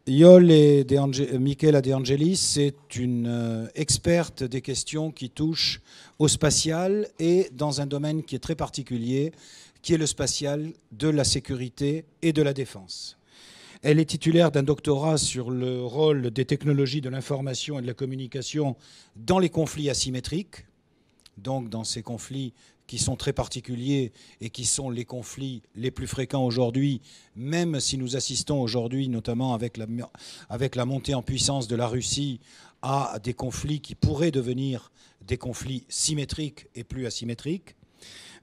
Michela De Angelis est une experte des questions qui touchent au spatial et dans un domaine qui est très particulier, qui est le spatial de la sécurité et de la défense. Elle est titulaire d'un doctorat sur le rôle des technologies de l'information et de la communication dans les conflits asymétriques, donc dans ces conflits qui sont très particuliers et qui sont les conflits les plus fréquents aujourd'hui, même si nous assistons aujourd'hui, notamment avec la montée en puissance de la Russie, à des conflits qui pourraient devenir des conflits symétriques et plus asymétriques.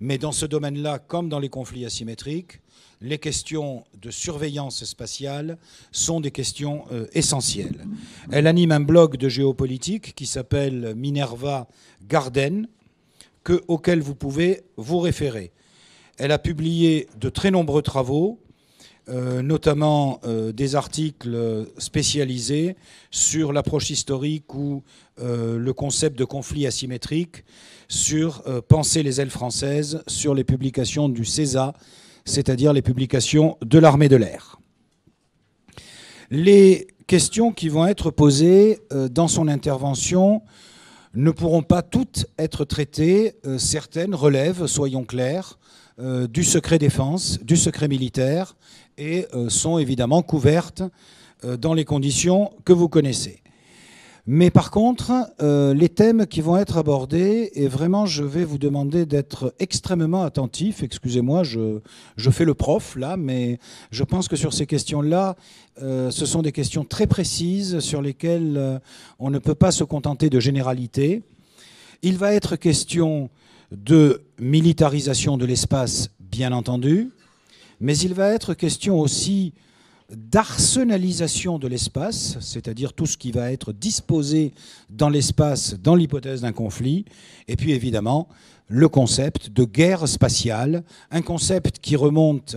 Mais dans ce domaine-là, comme dans les conflits asymétriques, les questions de surveillance spatiale sont des questions essentielles. Elle anime un blog de géopolitique qui s'appelle Minerva Garden, auquel vous pouvez vous référer. Elle a publié de très nombreux travaux, notamment des articles spécialisés sur l'approche historique ou le concept de conflit asymétrique, sur Penser les ailes françaises, sur les publications du CESA, c'est-à-dire les publications de l'armée de l'air. Les questions qui vont être posées dans son intervention ne pourront pas toutes être traitées. Certaines relèvent, soyons clairs, du secret défense, du secret militaire, et sont évidemment couvertes dans les conditions que vous connaissez. Mais par contre, les thèmes qui vont être abordés, et vraiment je vais vous demander d'être extrêmement attentif, excusez-moi, je fais le prof là, mais je pense que sur ces questions-là, ce sont des questions très précises sur lesquelles on ne peut pas se contenter de généralités. Il va être question de militarisation de l'espace, bien entendu, mais il va être question aussi d'arsenalisation de l'espace, c'est-à-dire tout ce qui va être disposé dans l'espace dans l'hypothèse d'un conflit, et puis évidemment le concept de guerre spatiale, un concept qui remonte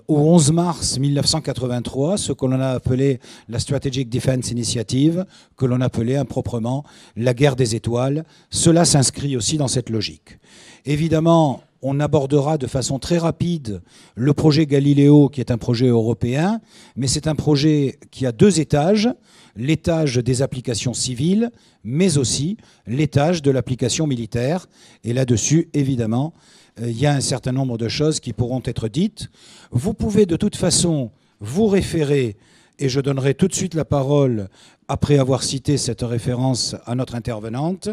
au 11 mars 1983, ce que l'on a appelé la Strategic Defense Initiative, que l'on appelait improprement la guerre des étoiles. Cela s'inscrit aussi dans cette logique. Évidemment, on abordera de façon très rapide le projet Galileo, qui est un projet européen, mais c'est un projet qui a deux étages, l'étage des applications civiles, mais aussi l'étage de l'application militaire. Et là-dessus, évidemment, il y a un certain nombre de choses qui pourront être dites. Vous pouvez de toute façon vous référer, et je donnerai tout de suite la parole après avoir cité cette référence à notre intervenante.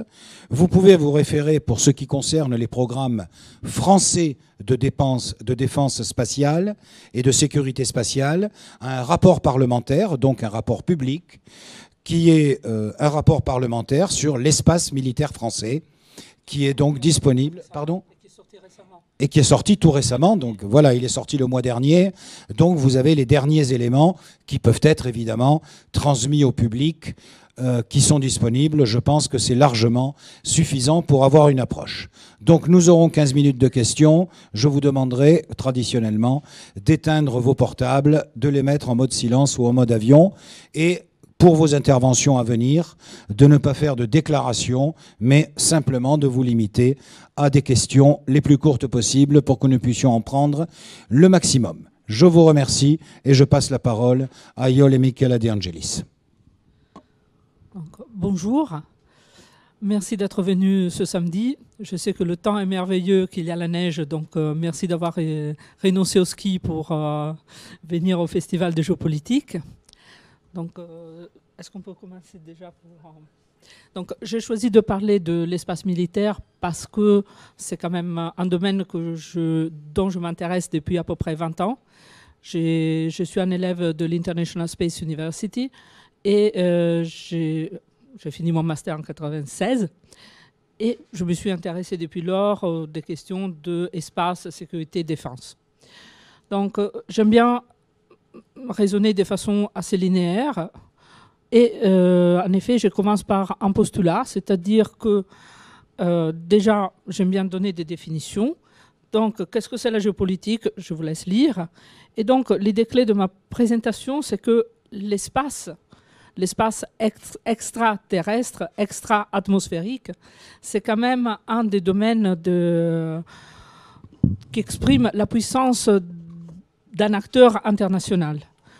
Vous pouvez vous référer, pour ce qui concerne les programmes français de défense spatiale et de sécurité spatiale, à un rapport parlementaire, donc un rapport public, qui est un rapport parlementaire sur l'espace militaire français, qui est donc disponible. Pardon ? Et qui est sorti tout récemment, donc voilà, il est sorti le mois dernier, donc vous avez les derniers éléments qui peuvent être évidemment transmis au public, qui sont disponibles. Je pense que c'est largement suffisant pour avoir une approche. Donc nous aurons 15 minutes de questions. Je vous demanderai traditionnellement d'éteindre vos portables, de les mettre en mode silence ou en mode avion, et pour vos interventions à venir, de ne pas faire de déclarations, mais simplement de vous limiter à des questions les plus courtes possibles pour que nous puissions en prendre le maximum. Je vous remercie et je passe la parole à Iole et Michela De Angelis. Donc, bonjour, merci d'être venu ce samedi. Je sais que le temps est merveilleux, qu'il y a la neige, donc merci d'avoir renoncé au ski pour venir au Festival de géopolitique. Donc, est-ce qu'on peut commencer déjà pour... Donc, j'ai choisi de parler de l'espace militaire parce que c'est quand même un domaine dont je m'intéresse depuis à peu près 20 ans. Je suis un élève de l'International Space University et j'ai fini mon master en 1996. Et je me suis intéressée depuis lors aux des questions d'espace, sécurité, défense. Donc, j'aime bien raisonner de façon assez linéaire. Et en effet, je commence par un postulat, c'est-à-dire que déjà, j'aime bien donner des définitions. Donc, qu'est-ce que c'est la géopolitique? Je vous laisse lire. Et donc, l'idée clé de ma présentation, c'est que l'espace extraterrestre, extra-atmosphérique, c'est quand même un des domaines qui exprime la puissance d'un acteur international.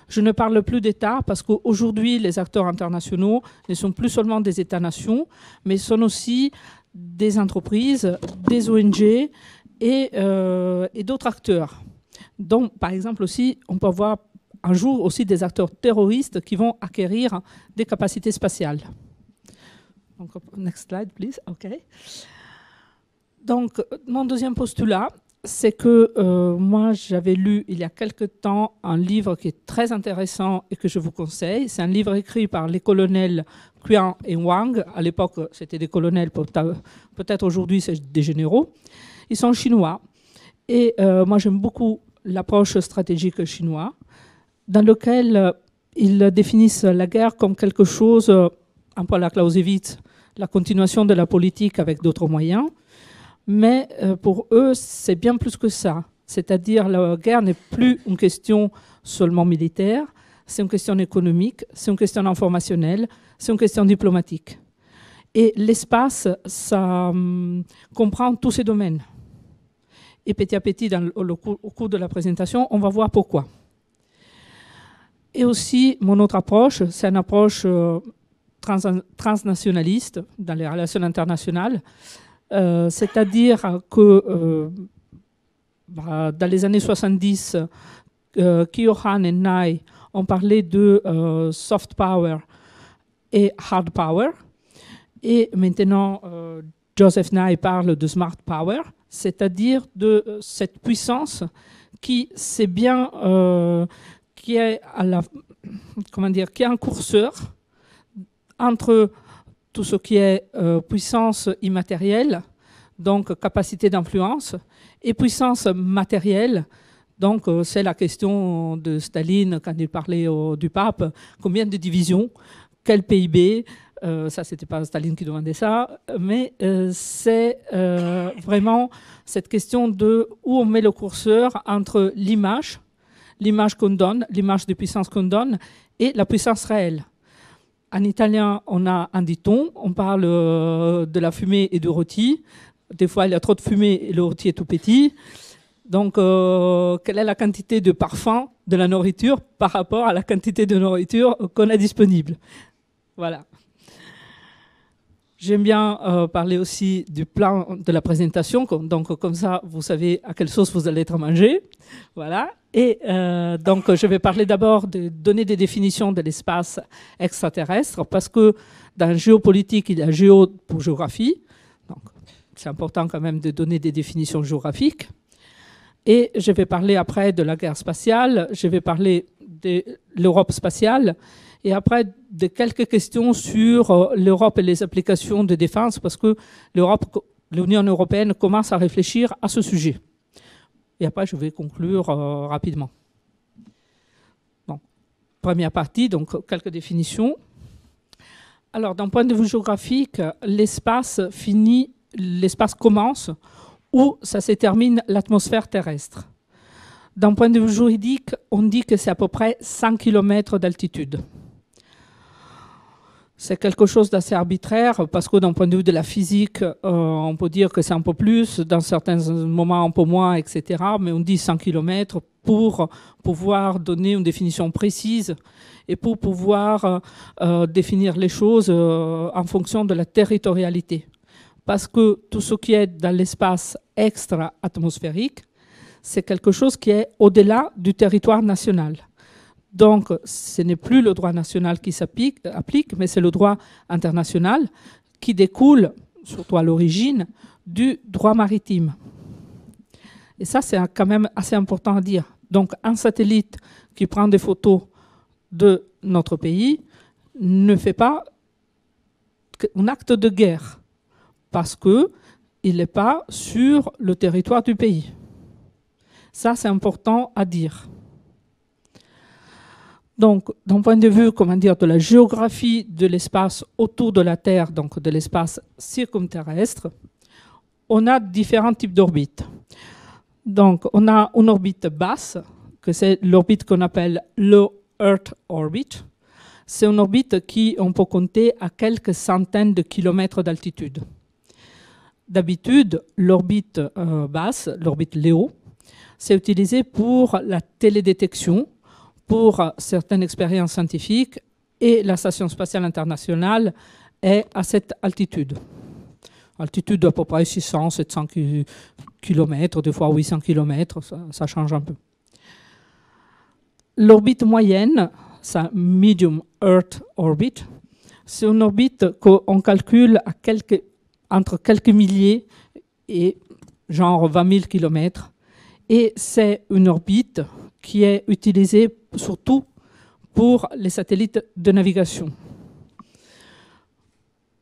Je ne parle plus d'États parce qu'aujourd'hui, les acteurs internationaux ne sont plus seulement des États-nations, mais sont aussi des entreprises, des ONG et d'autres acteurs. Donc, par exemple, aussi, on peut avoir un jour aussi des acteurs terroristes qui vont acquérir des capacités spatiales. Donc, next slide, please. OK. Donc, mon deuxième postulat, c'est que moi, j'avais lu il y a quelque temps un livre qui est très intéressant et que je vous conseille. C'est un livre écrit par les colonels Qian et Wang. À l'époque, c'était des colonels, peut-être aujourd'hui, c'est des généraux. Ils sont chinois. Et moi, j'aime beaucoup l'approche stratégique chinoise, dans lequel ils définissent la guerre comme quelque chose, un peu à la Clausewitz, la continuation de la politique avec d'autres moyens. Mais pour eux, c'est bien plus que ça. C'est-à-dire la guerre n'est plus une question seulement militaire, c'est une question économique, c'est une question informationnelle, c'est une question diplomatique. Et l'espace, ça comprend tous ces domaines. Et petit à petit, au cours de la présentation, on va voir pourquoi. Et aussi, mon autre approche, c'est une approche transnationaliste dans les relations internationales. C'est-à-dire que dans les années 70, Kyohan et Nye ont parlé de soft power et hard power. Et maintenant, Joseph Nye parle de smart power, c'est-à-dire de cette puissance qui c'est bien, qui est qui est un curseur entre tout ce qui est puissance immatérielle, donc capacité d'influence, et puissance matérielle. Donc c'est la question de Staline quand il parlait du pape, combien de divisions, quel PIB, ça c'était pas Staline qui demandait ça, mais c'est vraiment cette question de où on met le curseur entre l'image qu'on donne, l'image de puissance qu'on donne, et la puissance réelle. En italien, on a un dicton, on parle de la fumée et du rôti. Des fois, il y a trop de fumée et le rôti est tout petit. Donc, quelle est la quantité de parfum de la nourriture par rapport à la quantité de nourriture qu'on a disponible? Voilà. J'aime bien parler aussi du plan de la présentation. Donc, comme ça, vous savez à quelle sauce vous allez être mangé. Voilà. Et donc, je vais parler d'abord de donner des définitions de l'espace extraterrestre, parce que dans géopolitique, il y a géo pour géographie. Donc, c'est important quand même de donner des définitions géographiques. Et je vais parler après de la guerre spatiale, je vais parler de l'Europe spatiale, et après de quelques questions sur l'Europe et les applications de défense, parce que l'Union européenne commence à réfléchir à ce sujet. Et après, je vais conclure rapidement. Donc, première partie, donc quelques définitions. Alors, d'un point de vue géographique, l'espace commence où ça se termine l'atmosphère terrestre. D'un point de vue juridique, on dit que c'est à peu près 100 km d'altitude. C'est quelque chose d'assez arbitraire parce que d'un point de vue de la physique, on peut dire que c'est un peu plus, dans certains moments un peu moins, etc. Mais on dit 100 km pour pouvoir donner une définition précise et pour pouvoir définir les choses en fonction de la territorialité. Parce que tout ce qui est dans l'espace extra-atmosphérique, c'est quelque chose qui est au-delà du territoire national. Donc, ce n'est plus le droit national qui s'applique, mais c'est le droit international qui découle, surtout à l'origine, du droit maritime. Et ça, c'est quand même assez important à dire. Donc, un satellite qui prend des photos de notre pays ne fait pas un acte de guerre parce qu'il n'est pas sur le territoire du pays. Ça, c'est important à dire. Donc, d'un point de vue, de la géographie de l'espace autour de la Terre, donc de l'espace circumterrestre, on a différents types d'orbites. Donc, on a une orbite basse, que c'est l'orbite qu'on appelle Low Earth Orbit. C'est une orbite on peut compter à quelques centaines de kilomètres d'altitude. D'habitude, l'orbite basse, l'orbite LEO, c'est utilisé pour la télédétection, pour certaines expériences scientifiques et la Station spatiale internationale est à cette altitude. Altitude d'à peu près 600, 700 km, des fois 800 km, ça change un peu. L'orbite moyenne, c'est Medium Earth Orbit, c'est une orbite qu'on calcule à entre quelques milliers et genre 20 000 km. Et c'est une orbite qui est utilisée surtout pour les satellites de navigation.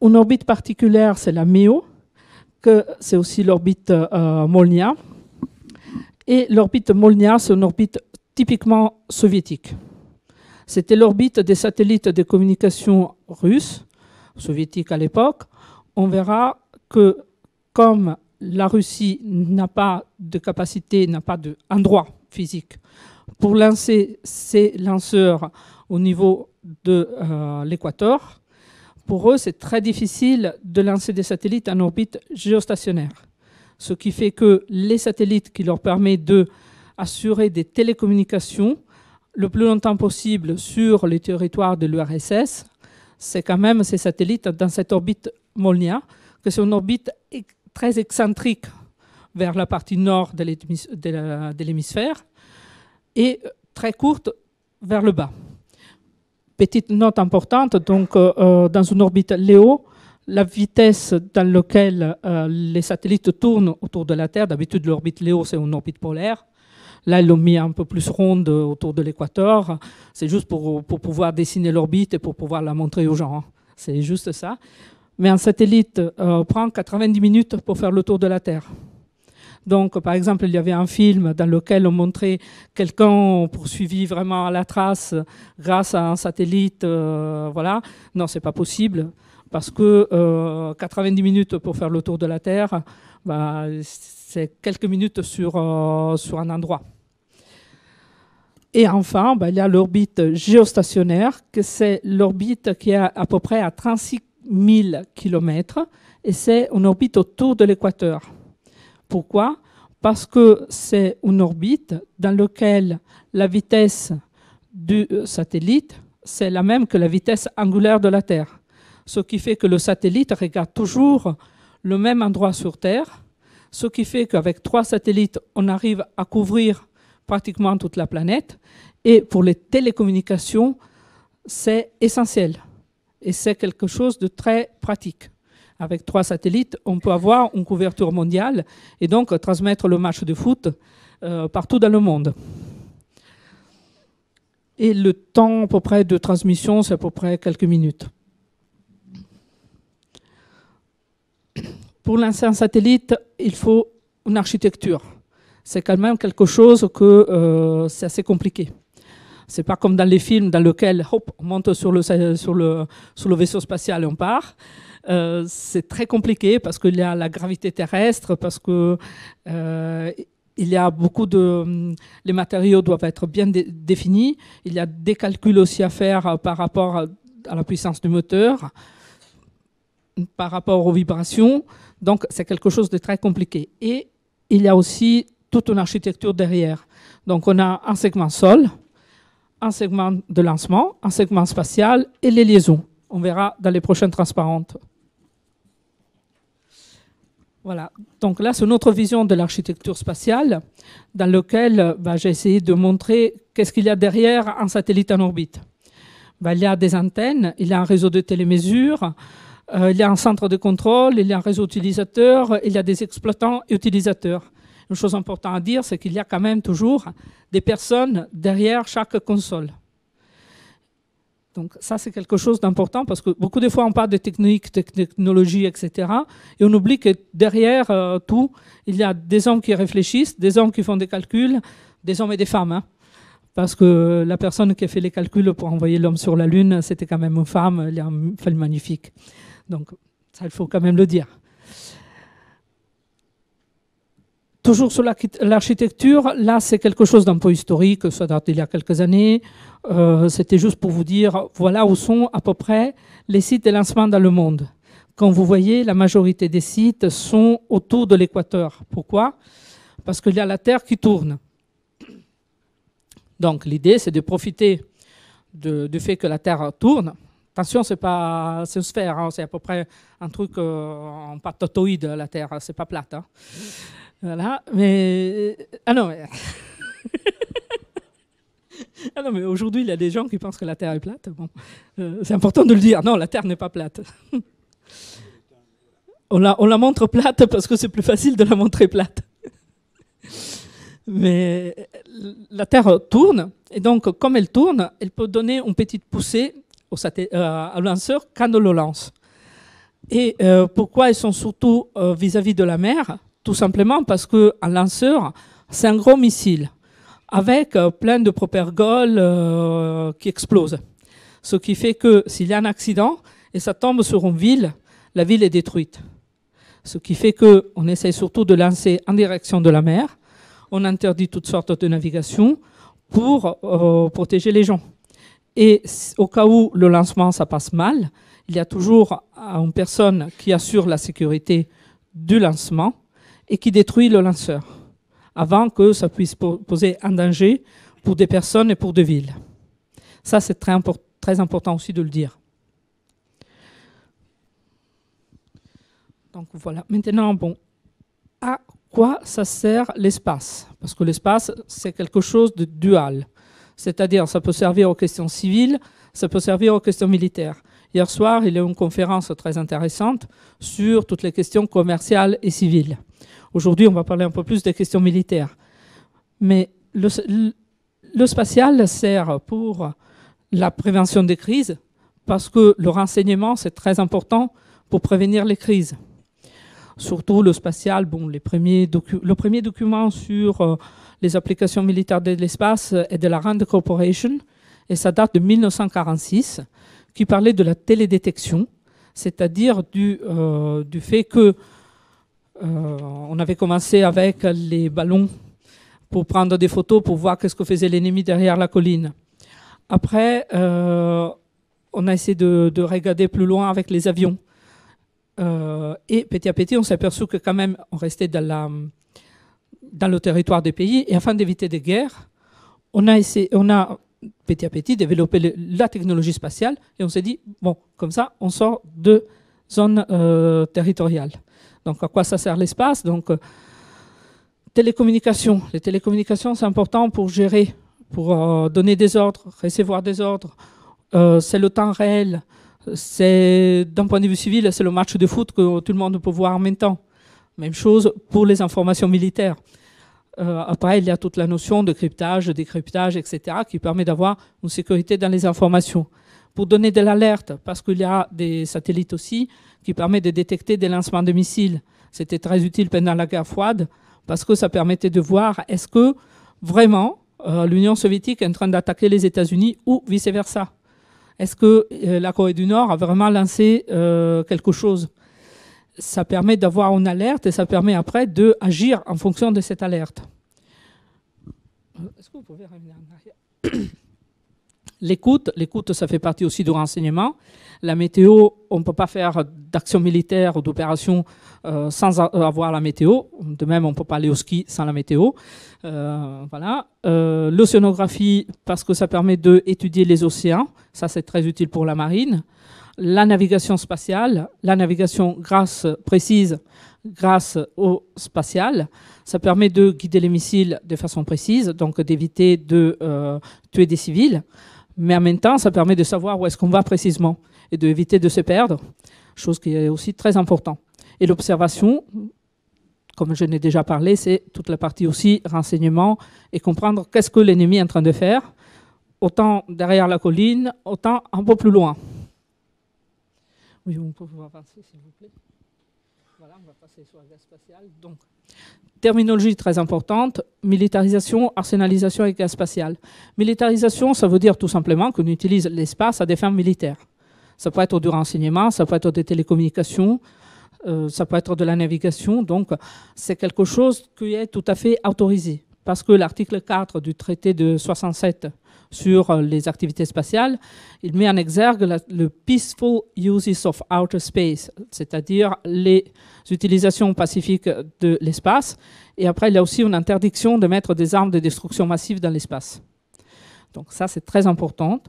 Une orbite particulière, c'est la MEO, que c'est aussi l'orbite Molniya. Et l'orbite Molniya, c'est une orbite typiquement soviétique. C'était l'orbite des satellites de communication russes, soviétiques à l'époque. On verra que comme la Russie n'a pas de capacité, n'a pas d'endroit physique pour lancer ses lanceurs au niveau de l'équateur, pour eux, c'est très difficile de lancer des satellites en orbite géostationnaire. Ce qui fait que les satellites qui leur permettent d'assurer des télécommunications le plus longtemps possible sur les territoires de l'URSS, c'est quand même ces satellites dans cette orbite Molniya, que c'est une orbite très excentrique vers la partie nord de l'hémisphère et très courte vers le bas. Petite note importante, donc dans une orbite LEO, la vitesse dans laquelle les satellites tournent autour de la Terre, d'habitude l'orbite LEO c'est une orbite polaire, là ils l'ont mis un peu plus ronde autour de l'équateur, c'est juste pour pouvoir dessiner l'orbite et pour pouvoir la montrer aux gens, c'est juste ça. Mais un satellite prend 90 minutes pour faire le tour de la Terre. Donc, par exemple, il y avait un film dans lequel on montrait quelqu'un poursuivi vraiment à la trace grâce à un satellite. Voilà. Non, c'est pas possible parce que 90 minutes pour faire le tour de la Terre, bah, c'est quelques minutes sur un endroit. Et enfin, bah, il y a l'orbite géostationnaire, que c'est l'orbite qui est à peu près à 36 000 km et c'est une orbite autour de l'équateur. Pourquoi ? Parce que c'est une orbite dans laquelle la vitesse du satellite, c'est la même que la vitesse angulaire de la Terre. Ce qui fait que le satellite regarde toujours le même endroit sur Terre, ce qui fait qu'avec 3 satellites, on arrive à couvrir pratiquement toute la planète. Et pour les télécommunications, c'est essentiel. Et c'est quelque chose de très pratique. Avec 3 satellites, on peut avoir une couverture mondiale et donc transmettre le match de foot partout dans le monde. Et le temps à peu près de transmission, c'est à peu près quelques minutes. Pour lancer un satellite, il faut une architecture. C'est quand même quelque chose que c'est assez compliqué. C'est pas comme dans les films dans lesquels hop, on monte sur le vaisseau spatial et on part. C'est très compliqué parce qu'il y a la gravité terrestre, parce que il y a beaucoup de... Les matériaux doivent être bien définis. Il y a des calculs aussi à faire par rapport à la puissance du moteur, par rapport aux vibrations. Donc, c'est quelque chose de très compliqué. Et il y a aussi toute une architecture derrière. Donc, on a un segment sol, un segment de lancement, un segment spatial et les liaisons. On verra dans les prochaines transparentes. Voilà. Donc là, c'est notre vision de l'architecture spatiale dans laquelle j'ai essayé de montrer qu'est-ce qu'il y a derrière un satellite en orbite. Il y a des antennes, il y a un réseau de télémesure, il y a un centre de contrôle, il y a un réseau utilisateur, il y a des exploitants et utilisateurs. Une chose importante à dire, c'est qu'il y a quand même toujours des personnes derrière chaque console. Donc ça, c'est quelque chose d'important parce que beaucoup de fois, on parle de techniques, de technologies, etc. Et on oublie que derrière tout, il y a des hommes qui réfléchissent, des hommes qui font des calculs, des hommes et des femmes. Hein. Parce que la personne qui a fait les calculs pour envoyer l'homme sur la Lune, c'était quand même une femme, elle a fait le magnifique. Donc ça, il faut quand même le dire. Toujours sur l'architecture, là c'est quelque chose d'un peu historique, ça date d'il y a quelques années. C'était juste pour vous dire, voilà où sont à peu près les sites de lancement dans le monde. Comme vous voyez, la majorité des sites sont autour de l'équateur. Pourquoi ? Parce qu'il y a la Terre qui tourne. Donc l'idée, c'est de profiter du fait que la Terre tourne. Attention, c'est pas une sphère, hein, c'est à peu près un truc en patatoïde, la Terre, c'est pas plate. Hein. Voilà, mais... Ah non, mais... ah non, mais aujourd'hui, il y a des gens qui pensent que la Terre est plate. Bon, c'est important de le dire. Non, la Terre n'est pas plate. On la montre plate parce que c'est plus facile de la montrer plate. Mais la Terre tourne, et donc comme elle tourne, elle peut donner une petite poussée au lanceur quand on le lance. Et pourquoi ils sont surtout vis-à-vis de la mer? Tout simplement parce qu'un lanceur, c'est un gros missile avec plein de propergoles qui explosent. Ce qui fait que s'il y a un accident et ça tombe sur une ville, la ville est détruite. Ce qui fait qu'on essaie surtout de lancer en direction de la mer. On interdit toutes sortes de navigation pour protéger les gens. Et au cas où le lancement, ça passe mal, il y a toujours une personne qui assure la sécurité du lancement et qui détruit le lanceur avant que ça puisse poser un danger pour des personnes et pour des villes. Ça, c'est très important aussi de le dire. Donc voilà. Maintenant, bon, à quoi ça sert l'espace? Parce que l'espace, c'est quelque chose de dual. C'est-à-dire, ça peut servir aux questions civiles, ça peut servir aux questions militaires. Hier soir, il y a eu une conférence très intéressante sur toutes les questions commerciales et civiles. Aujourd'hui, on va parler un peu plus des questions militaires. Mais le spatial sert pour la prévention des crises, parce que le renseignement, c'est très important pour prévenir les crises. Surtout le spatial, bon, le premier document sur les applications militaires de l'espace est de la RAND Corporation, et ça date de 1946, qui parlait de la télédétection, c'est-à-dire du fait que on avait commencé avec les ballons pour prendre des photos, pour voir qu'est-ce que faisait l'ennemi derrière la colline. Après, on a essayé de regarder plus loin avec les avions. Et petit à petit, on s'est aperçu que quand même, on restait dans le territoire des pays. Et afin d'éviter des guerres, on a petit à petit développé la technologie spatiale. Et on s'est dit, bon, comme ça, on sort de zones territoriales. Donc, à quoi ça sert l'espace? Donc, télécommunications. Les télécommunications, c'est important pour gérer, pour donner des ordres, recevoir des ordres. C'est le temps réel. C'est, d'un point de vue civil, c'est le match de foot que tout le monde peut voir en même temps. Même chose pour les informations militaires. Après, il y a toute la notion de cryptage, décryptage, etc., qui permet d'avoir une sécurité dans les informations. Pour donner de l'alerte, parce qu'il y a des satellites aussi qui permettent de détecter des lancements de missiles. C'était très utile pendant la guerre froide, parce que ça permettait de voir est-ce que vraiment l'Union soviétique est en train d'attaquer les États-Unis ou vice-versa. Est-ce que la Corée du Nord a vraiment lancé quelque chose? Ça permet d'avoir une alerte et ça permet après d'agir en fonction de cette alerte. Est-ce que vous pouvez revenir en arrière? L'écoute, ça fait partie aussi du renseignement. La météo, on ne peut pas faire d'action militaire ou d'opération sans avoir la météo. De même, on ne peut pas aller au ski sans la météo. Voilà. L'océanographie, parce que ça permet d'étudier les océans. Ça, c'est très utile pour la marine. La navigation spatiale, la navigation précise grâce au spatial. Ça permet de guider les missiles de façon précise, donc d'éviter de tuer des civils. Mais en même temps, ça permet de savoir où est-ce qu'on va précisément et d'éviter de se perdre, chose qui est aussi très importante. Et l'observation, comme je n'ai déjà parlé, c'est toute la partie aussi renseignement et comprendre qu'est-ce que l'ennemi est en train de faire, autant derrière la colline, autant un peu plus loin. Oui, on peut avancer, s'il vous plaît. Voilà, on va passer sur la gaz spatiale. Donc, terminologie très importante, militarisation, arsenalisation et gaz spatial. Militarisation, ça veut dire tout simplement qu'on utilise l'espace à des fins militaires. Ça peut être du renseignement, ça peut être des télécommunications, ça peut être de la navigation. Donc, c'est quelque chose qui est tout à fait autorisé. Parce que l'article 4 du traité de 67 sur les activités spatiales, il met en exergue le peaceful uses of outer space, c'est-à-dire les utilisations pacifiques de l'espace. Et après, il y a aussi une interdiction de mettre des armes de destruction massive dans l'espace. Donc ça, c'est très important.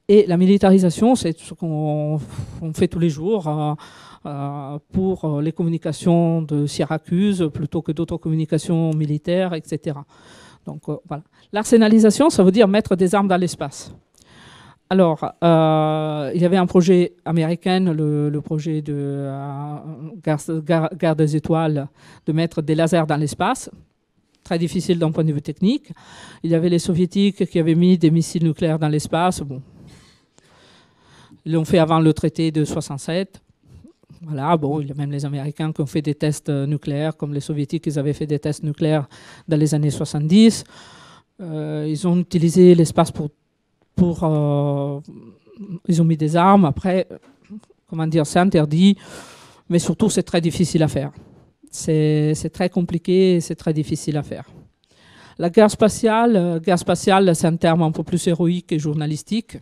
Et la militarisation, c'est ce qu'on fait tous les jours pour les communications de Syracuse plutôt que d'autres communications militaires, etc. Donc voilà. L'arsenalisation, ça veut dire mettre des armes dans l'espace. Alors, il y avait un projet américain, le projet de guerre des étoiles, de mettre des lasers dans l'espace. Très difficile d'un point de vue technique. Il y avait les soviétiques qui avaient mis des missiles nucléaires dans l'espace. Bon. Ils l'ont fait avant le traité de 67. Voilà, bon, il y a même les Américains qui ont fait des tests nucléaires, comme les soviétiques, ils avaient fait des tests nucléaires dans les années 70. Ils ont utilisé l'espace ils ont mis des armes. Après, comment dire, c'est interdit, mais surtout c'est très difficile à faire. C'est très compliqué et c'est très difficile à faire. La guerre spatiale, c'est un terme un peu plus héroïque et journalistique,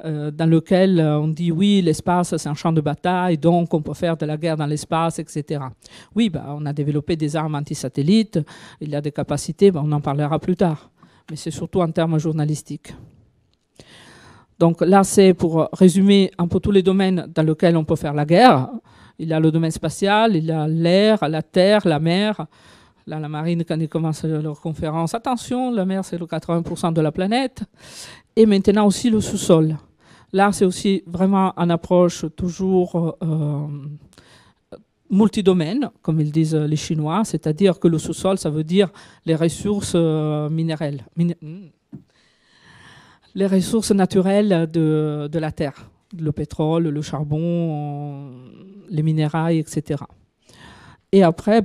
dans lequel on dit oui, l'espace c'est un champ de bataille, donc on peut faire de la guerre dans l'espace, etc. Oui, on a développé des armes anti-satellites, il y a des capacités, on en parlera plus tard, mais c'est surtout en termes journalistiques. Donc là, c'est pour résumer un peu tous les domaines dans lesquels on peut faire la guerre. Il y a le domaine spatial, il y a l'air, la terre, la mer. Là, la marine, quand ils commencent leur conférence, attention, la mer, c'est le 80% de la planète. Et maintenant aussi le sous-sol. Là, c'est aussi vraiment une approche toujours multidomaine, comme ils disent les Chinois, c'est-à-dire que le sous-sol, ça veut dire les ressources minérales. Les ressources naturelles de la Terre, le pétrole, le charbon, les minéraux, etc. Et après,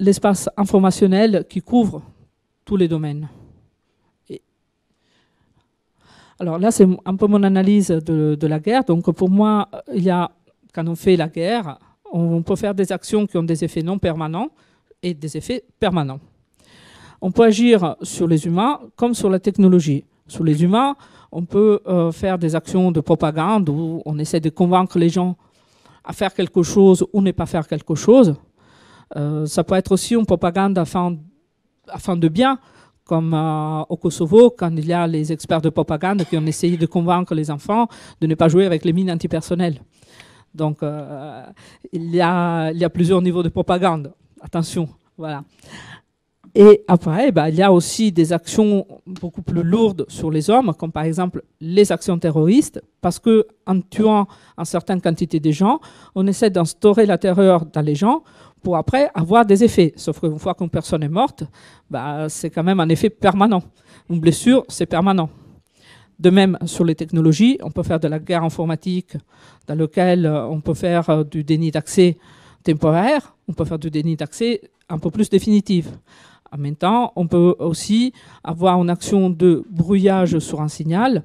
l'espace informationnel qui couvre tous les domaines. Alors là, c'est un peu mon analyse de la guerre. Donc pour moi, quand on fait la guerre, on peut faire des actions qui ont des effets non permanents et des effets permanents. On peut agir sur les humains comme sur la technologie. Sur les humains, on peut faire des actions de propagande où on essaie de convaincre les gens à faire quelque chose ou ne pas faire quelque chose. Ça peut être aussi une propagande afin de bien, comme au Kosovo, quand il y a les experts de propagande qui ont essayé de convaincre les enfants de ne pas jouer avec les mines antipersonnelles. Donc, il y a plusieurs niveaux de propagande. Attention, voilà. Et après, il y a aussi des actions beaucoup plus lourdes sur les hommes, comme par exemple les actions terroristes, parce qu'en tuant une certaine quantité de gens, on essaie d'instaurer la terreur dans les gens pour après avoir des effets. Sauf qu'une fois qu'une personne est morte, c'est quand même un effet permanent. Une blessure, c'est permanent. De même, sur les technologies, on peut faire de la guerre informatique dans laquelle on peut faire du déni d'accès temporaire, on peut faire du déni d'accès un peu plus définitif. En même temps, on peut aussi avoir une action de brouillage sur un signal,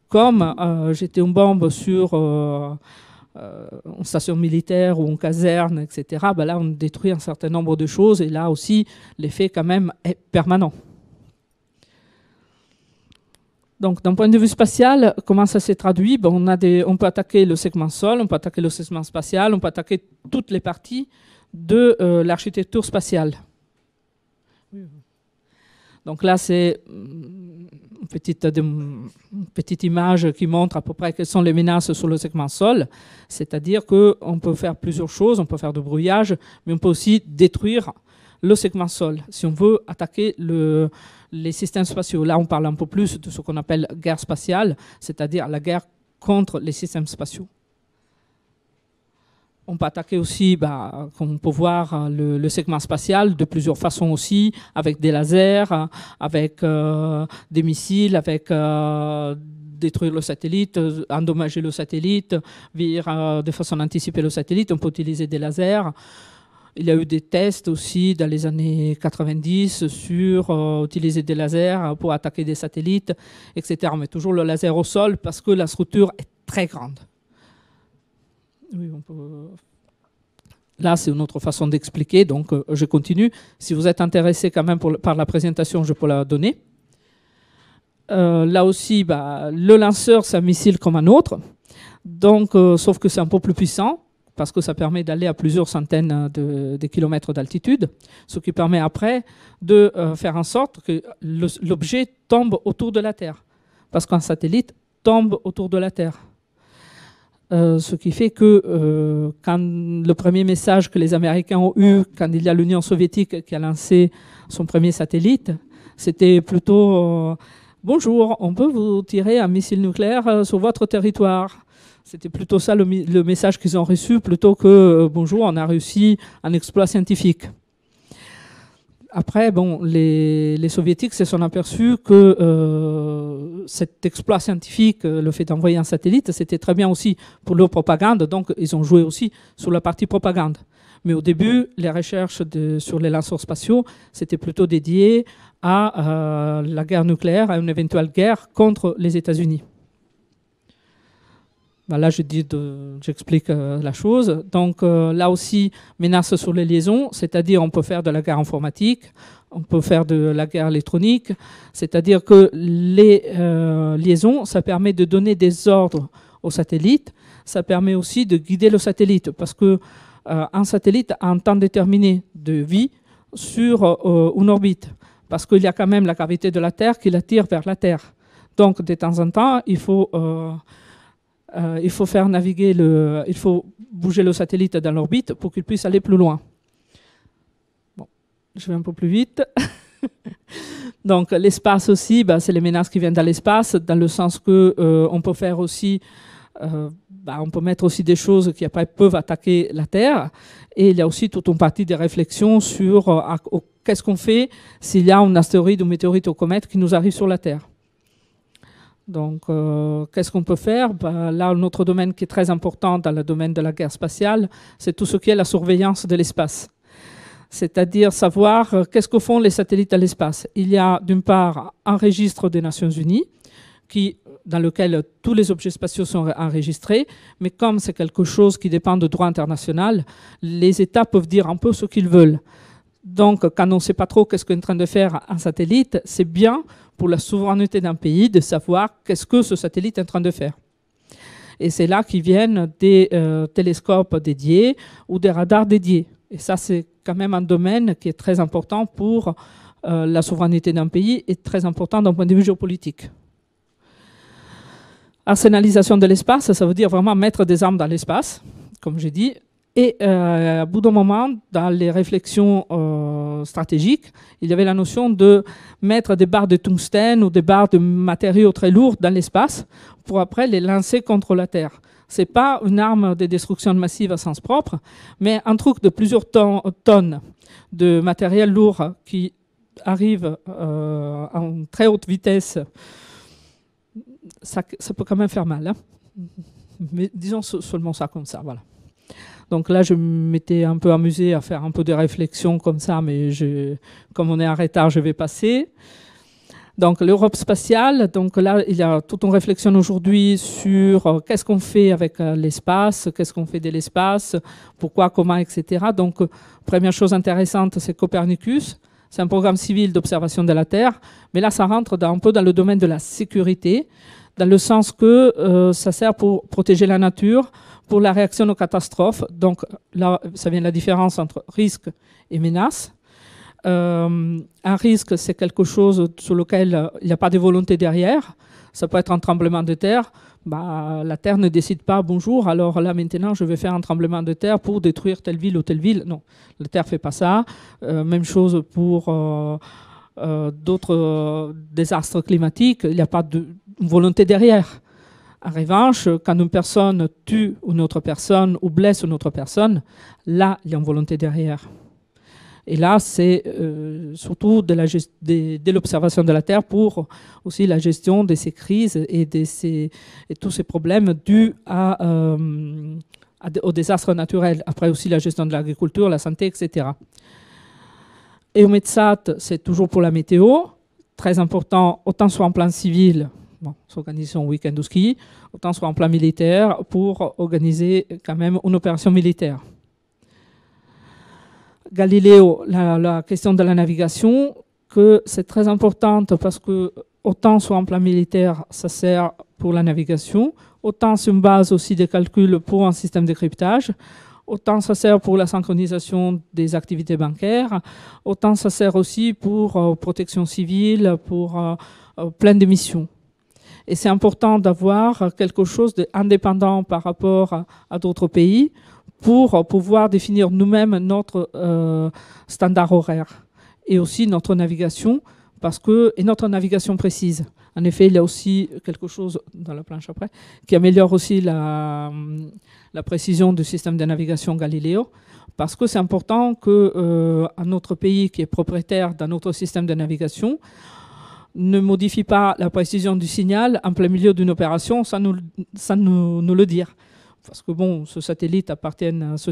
comme jeter une bombe sur une station militaire ou une caserne, etc. Là, on détruit un certain nombre de choses et là aussi, l'effet quand même est permanent. Donc, d'un point de vue spatial, comment ça s'est traduit? On peut attaquer le segment sol, on peut attaquer le segment spatial, on peut attaquer toutes les parties de l'architecture spatiale. Donc là, c'est une petite image qui montre à peu près quelles sont les menaces sur le segment sol. C'est-à-dire qu'on peut faire plusieurs choses, on peut faire du brouillage, mais on peut aussi détruire le segment sol. Si on veut attaquer les systèmes spatiaux, là on parle un peu plus de ce qu'on appelle guerre spatiale, c'est-à-dire la guerre contre les systèmes spatiaux. On peut attaquer aussi, comme on peut voir, le segment spatial de plusieurs façons aussi, avec des lasers, avec des missiles, avec détruire le satellite, endommager le satellite, de façon à anticiper le satellite. On peut utiliser des lasers. Il y a eu des tests aussi dans les années 90 sur utiliser des lasers pour attaquer des satellites, etc. Mais toujours le laser au sol parce que la structure est très grande. Oui, on peut... Là, c'est une autre façon d'expliquer, donc je continue. Si vous êtes intéressé quand même par la présentation, je peux la donner. Là aussi, le lanceur, c'est un missile comme un autre, donc, sauf que c'est un peu plus puissant, parce que ça permet d'aller à plusieurs centaines de kilomètres d'altitude, ce qui permet après de faire en sorte que l'objet tombe autour de la Terre. parce qu'un satellite tombe autour de la Terre. Ce qui fait que quand le premier message que les Américains ont eu, quand il y a l'Union soviétique qui a lancé son premier satellite, c'était plutôt bonjour, on peut vous tirer un missile nucléaire sur votre territoire. C'était plutôt ça le message qu'ils ont reçu, plutôt que bonjour, on a réussi un exploit scientifique. Après, bon, les soviétiques se sont aperçus que cet exploit scientifique, le fait d'envoyer un satellite, c'était très bien aussi pour leur propagande, donc ils ont joué aussi sur la partie propagande. Mais au début, les recherches sur les lanceurs spatiaux, c'était plutôt dédié à la guerre nucléaire, à une éventuelle guerre contre les États-Unis. Ben là, j'explique la chose. Donc là aussi, menace sur les liaisons, c'est-à-dire on peut faire de la guerre informatique, on peut faire de la guerre électronique, c'est-à-dire que les liaisons, ça permet de donner des ordres au satellite, ça permet aussi de guider le satellite, parce que un satellite a un temps déterminé de vie sur une orbite, parce qu'il y a quand même la gravité de la Terre qui l'attire vers la Terre. Donc de temps en temps, il faut faire naviguer il faut bouger le satellite dans l'orbite pour qu'il puisse aller plus loin. Bon, je vais un peu plus vite. Donc l'espace aussi, c'est les menaces qui viennent dans l'espace, dans le sens que on peut faire aussi, on peut mettre aussi des choses qui après peuvent attaquer la Terre. Et il y a aussi toute une partie des réflexions sur qu'est-ce qu'on fait s'il y a un astéroïde ou météorite ou comète qui nous arrive sur la Terre. Donc, qu'est-ce qu'on peut faire? Là, un autre domaine qui est très important dans le domaine de la guerre spatiale, c'est tout ce qui est la surveillance de l'espace. C'est-à-dire savoir qu'est-ce que font les satellites à l'espace. Il y a d'une part un registre des Nations Unies dans lequel tous les objets spatiaux sont enregistrés, mais comme c'est quelque chose qui dépend du droit international, les États peuvent dire un peu ce qu'ils veulent. Donc, quand on ne sait pas trop qu'est-ce qu'est en train de faire un satellite, c'est bien pour la souveraineté d'un pays de savoir qu'est-ce que ce satellite est en train de faire. Et c'est là qu'ils viennent des télescopes dédiés ou des radars dédiés. Et ça, c'est quand même un domaine qui est très important pour la souveraineté d'un pays et très important d'un point de vue géopolitique. Arsenalisation de l'espace, ça veut dire vraiment mettre des armes dans l'espace, comme j'ai dit. Et à bout d'un moment, dans les réflexions stratégiques, il y avait la notion de mettre des barres de tungstène ou des barres de matériaux très lourds dans l'espace pour après les lancer contre la Terre. Ce n'est pas une arme de destruction massive à sens propre, mais un truc de plusieurs tonnes de matériel lourd qui arrive en très haute vitesse, ça peut quand même faire mal. Hein. Mais disons seulement ça comme ça, voilà. Donc là, je m'étais un peu amusée à faire un peu de réflexion comme ça, mais comme on est en retard, je vais passer. Donc l'Europe spatiale, donc là, il y a toute une réflexion aujourd'hui sur qu'est-ce qu'on fait avec l'espace, qu'est-ce qu'on fait de l'espace, pourquoi, comment, etc. Donc, première chose intéressante, c'est Copernicus. C'est un programme civil d'observation de la Terre, mais là, ça rentre un peu dans le domaine de la sécurité, dans le sens que ça sert pour protéger la nature, pour la réaction aux catastrophes. Donc là, ça vient de la différence entre risque et menace. Un risque, c'est quelque chose sur lequel il n'y a pas de volonté derrière. Ça peut être un tremblement de terre. La Terre ne décide pas, bonjour, alors là maintenant je vais faire un tremblement de terre pour détruire telle ville ou telle ville. Non, la Terre ne fait pas ça. Même chose pour d'autres désastres climatiques. Il n'y a pas de volonté derrière. En revanche, quand une personne tue une autre personne ou blesse une autre personne, là, il y a une volonté derrière. Et là, c'est surtout de l'observation de la Terre pour aussi la gestion de ces crises et tous ces problèmes dus aux désastres naturels. Après aussi la gestion de l'agriculture, la santé, etc. EUMETSAT, c'est toujours pour la météo. Très important, autant sur un plan civil, s'organiser un week-end de ski, autant sur un plan militaire pour organiser quand même une opération militaire. Galileo, la question de la navigation, que c'est très importante parce que autant sur un plan militaire, ça sert pour la navigation, autant c'est une base aussi de calcul pour un système de cryptage, autant ça sert pour la synchronisation des activités bancaires, autant ça sert aussi pour protection civile, pour plein de missions. Et c'est important d'avoir quelque chose d'indépendant par rapport à d'autres pays pour pouvoir définir nous-mêmes notre standard horaire et aussi notre navigation, et notre navigation précise. En effet, il y a aussi quelque chose dans la planche après qui améliore aussi la précision du système de navigation Galileo, parce que c'est important qu'un autre pays qui est propriétaire d'un autre système de navigation ne modifie pas la précision du signal en plein milieu d'une opération sans nous le dire. Parce que bon, ce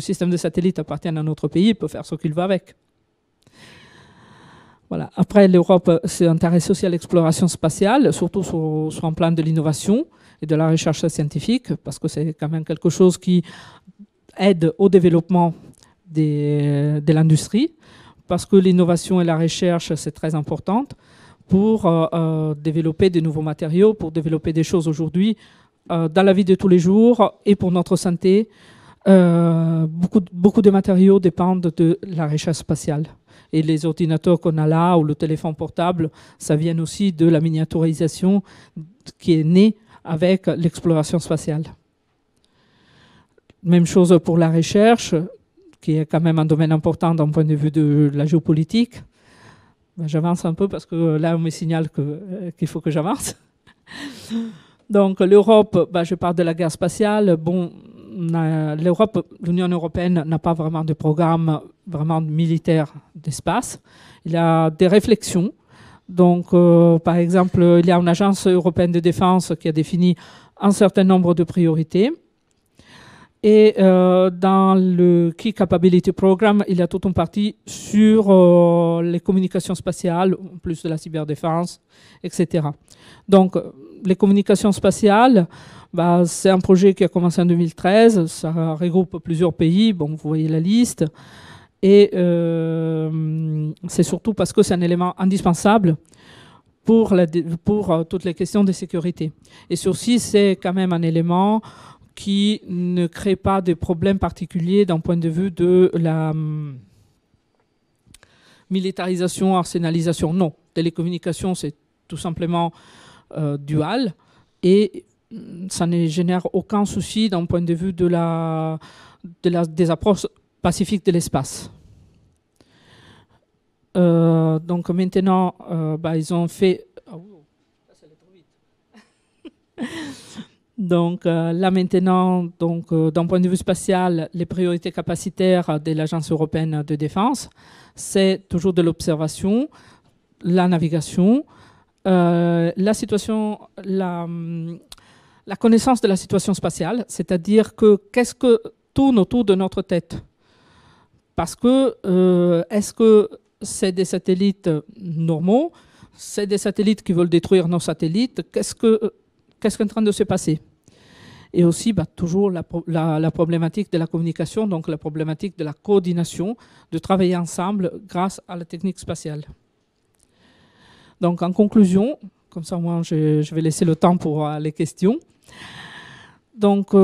système de satellite appartient à notre pays, il peut faire ce qu'il veut avec. Voilà. Après, l'Europe s'est intéressée aussi à l'exploration spatiale, surtout sur un plan de l'innovation et de la recherche scientifique, parce que c'est quand même quelque chose qui aide au développement de l'industrie, parce que l'innovation et la recherche, c'est très important pour développer de nouveaux matériaux, pour développer des choses aujourd'hui dans la vie de tous les jours et pour notre santé. Beaucoup de matériaux dépendent de la recherche spatiale. Et les ordinateurs qu'on a là, ou le téléphone portable, ça vient aussi de la miniaturisation qui est née avec l'exploration spatiale. Même chose pour la recherche, qui est quand même un domaine important d'un point de vue de la géopolitique. Ben, j'avance un peu parce que là, on me signale qu'il faut que j'avance. Donc l'Europe, je parle de la guerre spatiale. Bon, l'Union européenne n'a pas vraiment de programme vraiment militaire d'espace. Il y a des réflexions. Donc, par exemple, il y a une agence européenne de défense qui a défini un certain nombre de priorités. Et dans le Key Capability Program, il y a toute une partie sur les communications spatiales, en plus de la cyberdéfense, etc. Donc, les communications spatiales, c'est un projet qui a commencé en 2013. Ça regroupe plusieurs pays. Bon, vous voyez la liste. Et c'est surtout parce que c'est un élément indispensable pour toutes les questions de sécurité. Et ceci, c'est quand même un élément qui ne crée pas de problèmes particuliers d'un point de vue de la militarisation, arsenalisation. Non, télécommunication, c'est tout simplement dual et ça ne génère aucun souci d'un point de vue des approches pacifiques de l'espace. Donc maintenant, ils ont fait... Donc là maintenant, d'un point de vue spatial, les priorités capacitaires de l'Agence européenne de défense, c'est toujours de l'observation, la navigation, la connaissance de la situation spatiale, c'est-à-dire qu'est-ce que tourne autour de notre tête. Parce que est-ce que c'est des satellites normaux, c'est des satellites qui veulent détruire nos satellites, qu'est-ce qui est en train de se passer? Et aussi, toujours la problématique de la communication, donc la problématique de la coordination, de travailler ensemble grâce à la technique spatiale. Donc, en conclusion, comme ça, moi, je vais laisser le temps pour les questions. Donc,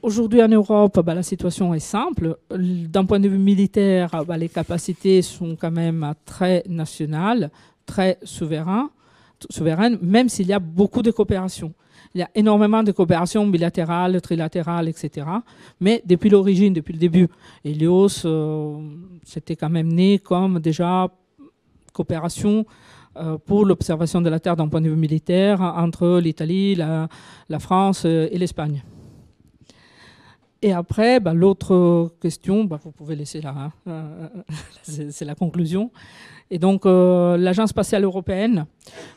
aujourd'hui en Europe, la situation est simple. D'un point de vue militaire, les capacités sont quand même très nationales, très souveraines, même s'il y a beaucoup de coopération. Il y a énormément de coopération bilatérale, trilatérale, etc. Mais depuis l'origine, depuis le début, Helios, c'était quand même né comme déjà coopération pour l'observation de la Terre d'un point de vue militaire entre l'Italie, la France et l'Espagne. Et après, l'autre question, vous pouvez laisser là, c'est la conclusion. Et donc, l'Agence spatiale européenne,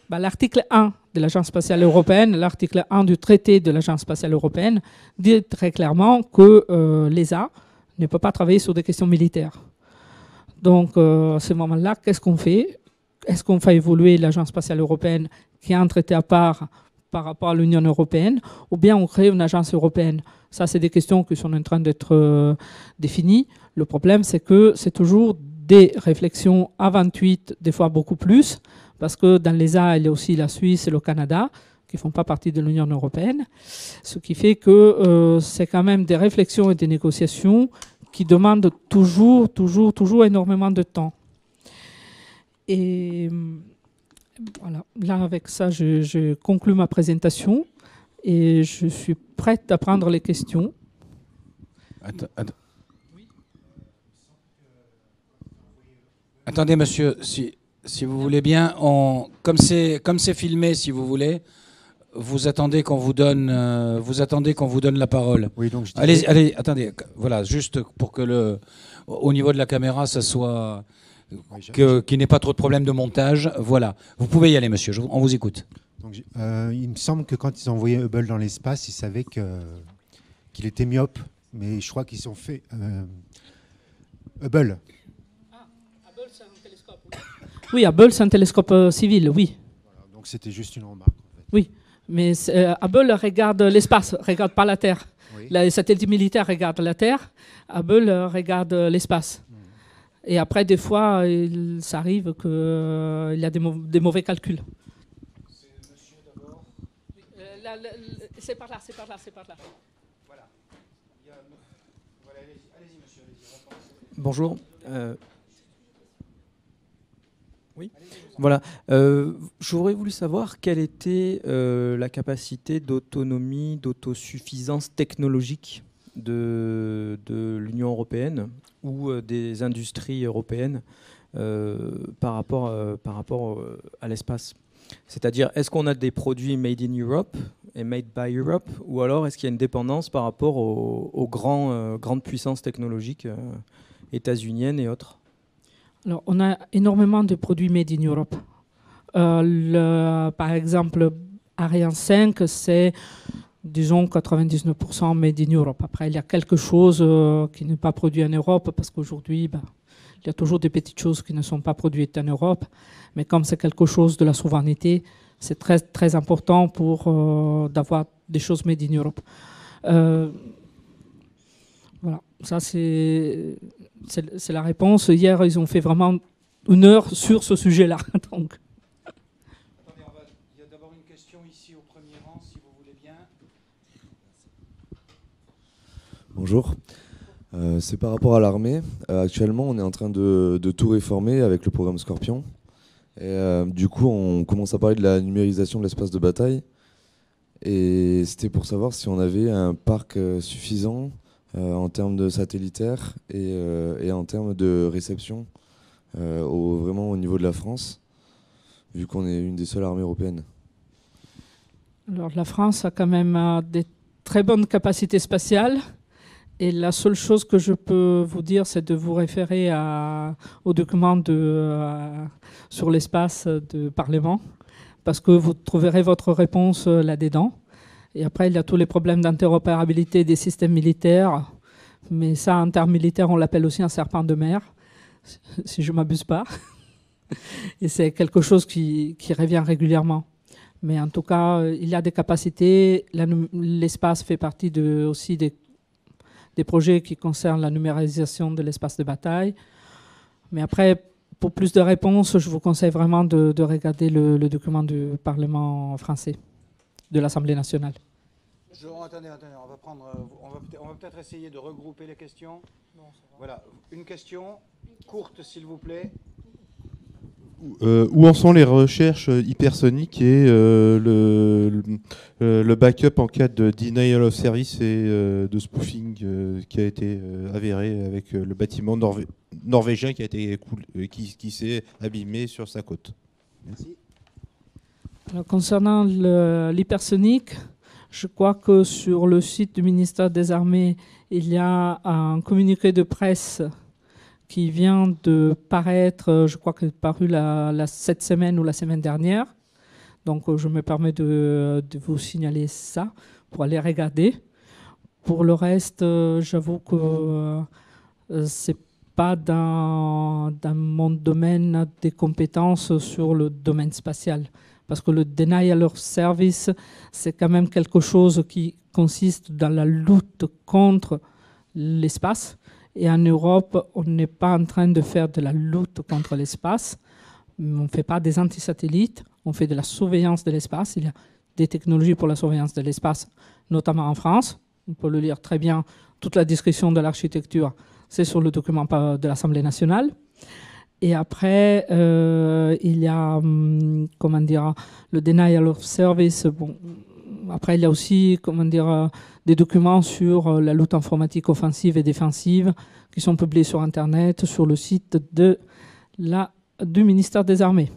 l'article 1 de l'Agence spatiale européenne, l'article 1 du traité de l'Agence spatiale européenne, dit très clairement que l'ESA ne peut pas travailler sur des questions militaires. Donc, à ce moment-là, qu'est-ce qu'on fait? Est-ce qu'on fait évoluer l'Agence spatiale européenne qui a un traité à part par rapport à l'Union européenne, ou bien on crée une agence européenne? Ça, c'est des questions qui sont en train d'être définies. Le problème, c'est que c'est toujours des réflexions à 28, des fois beaucoup plus, parce que dans l'ESA, il y a aussi la Suisse et le Canada, qui ne font pas partie de l'Union européenne, ce qui fait que c'est quand même des réflexions et des négociations qui demandent toujours énormément de temps. Et Voilà. Là, avec ça, je conclus ma présentation et je suis prête à prendre les questions. Attendez, monsieur, si vous voulez bien, comme c'est filmé, si vous voulez, vous attendez qu'on vous donne la parole. Oui, donc allez, attendez, voilà, juste pour que au niveau de la caméra, ça soit qu'il n'ait pas trop de problèmes de montage. Voilà, vous pouvez y aller, monsieur. On vous écoute. Donc, il me semble que quand ils ont envoyé Hubble dans l'espace, ils savaient qu'il était myope, mais je crois qu'ils ont fait Hubble. Hubble, c'est un télescope. Oui, Hubble, c'est un télescope civil, oui. Voilà, donc c'était juste une remarque. En fait. Oui, mais Hubble regarde l'espace, regarde pas la Terre. Oui. Les satellites militaires regardent la Terre, Hubble regarde l'espace. Et après, des fois, ça arrive qu'il y a des mauvais calculs. C'est monsieur d'abord. C'est par là, c'est par là, c'est par là. Voilà. Voilà, allez-y, monsieur. Allez-y. Bonjour. Oui. Voilà. J'aurais voulu savoir quelle était la capacité d'autonomie, d'autosuffisance technologique de l'Union européenne ou des industries européennes par rapport à l'espace. C'est-à-dire, est-ce qu'on a des produits made in Europe et made by Europe, ou alors est-ce qu'il y a une dépendance par rapport aux grandes puissances technologiques états-uniennes et autres? Alors, on a énormément de produits made in Europe. Par exemple, Ariane 5, c'est, disons, 99% made in Europe. Après, il y a quelque chose qui n'est pas produit en Europe, parce qu'aujourd'hui, il y a toujours des petites choses qui ne sont pas produites en Europe. Mais comme c'est quelque chose de la souveraineté, c'est très, très important pour d'avoir des choses made in Europe. Voilà, ça c'est la réponse. Hier, ils ont fait vraiment 1 heure sur ce sujet-là. Donc. Attendez, il y a d'abord une question ici au premier rang, si vous voulez bien. Bonjour. C'est par rapport à l'armée. Actuellement, on est en train de tout réformer avec le programme Scorpion. Et du coup, on commence à parler de la numérisation de l'espace de bataille. Et c'était pour savoir si on avait un parc suffisant en termes de satellitaire et en termes de réception, vraiment au niveau de la France, vu qu'on est une des seules armées européennes. Alors, la France a quand même des très bonnes capacités spatiales. Et la seule chose que je peux vous dire, c'est de vous référer au document sur l'espace du Parlement, parce que vous trouverez votre réponse là-dedans. Et après, il y a tous les problèmes d'interopérabilité des systèmes militaires. Mais ça, en termes militaires, on l'appelle aussi un serpent de mer, si je ne m'abuse pas. Et c'est quelque chose qui revient régulièrement. Mais en tout cas, il y a des capacités. L'espace fait partie aussi des projets qui concernent la numérisation de l'espace de bataille. Mais après, pour plus de réponses, je vous conseille vraiment de regarder le document du Parlement français, de l'Assemblée nationale. Attendez, on va peut-être essayer de regrouper les questions. Voilà, une question courte, s'il vous plaît. Où en sont les recherches hypersoniques et le backup en cas de denial of service et de spoofing qui a été avéré avec le bâtiment norvégien qui s'est abîmé sur sa côte? Merci. Alors, concernant l'hypersonique, je crois que sur le site du ministère des Armées, il y a un communiqué de presse qui vient de paraître, je crois qu'il est paru cette semaine ou la semaine dernière. Donc je me permets de vous signaler ça pour aller regarder. Pour le reste, j'avoue que c'est pas dans mon domaine des compétences sur le domaine spatial. Parce que le denial of service, c'est quand même quelque chose qui consiste dans la lutte contre l'espace. Et en Europe, on n'est pas en train de faire de la lutte contre l'espace. On ne fait pas des antisatellites, on fait de la surveillance de l'espace. Il y a des technologies pour la surveillance de l'espace, notamment en France. On peut le lire très bien. Toute la description de l'architecture, c'est sur le document de l'Assemblée nationale. Et après, il y a, comment dire, le denial of service. Bon, après, il y a aussi, comment dire, des documents sur la lutte informatique offensive et défensive qui sont publiés sur Internet, sur le site du ministère des Armées.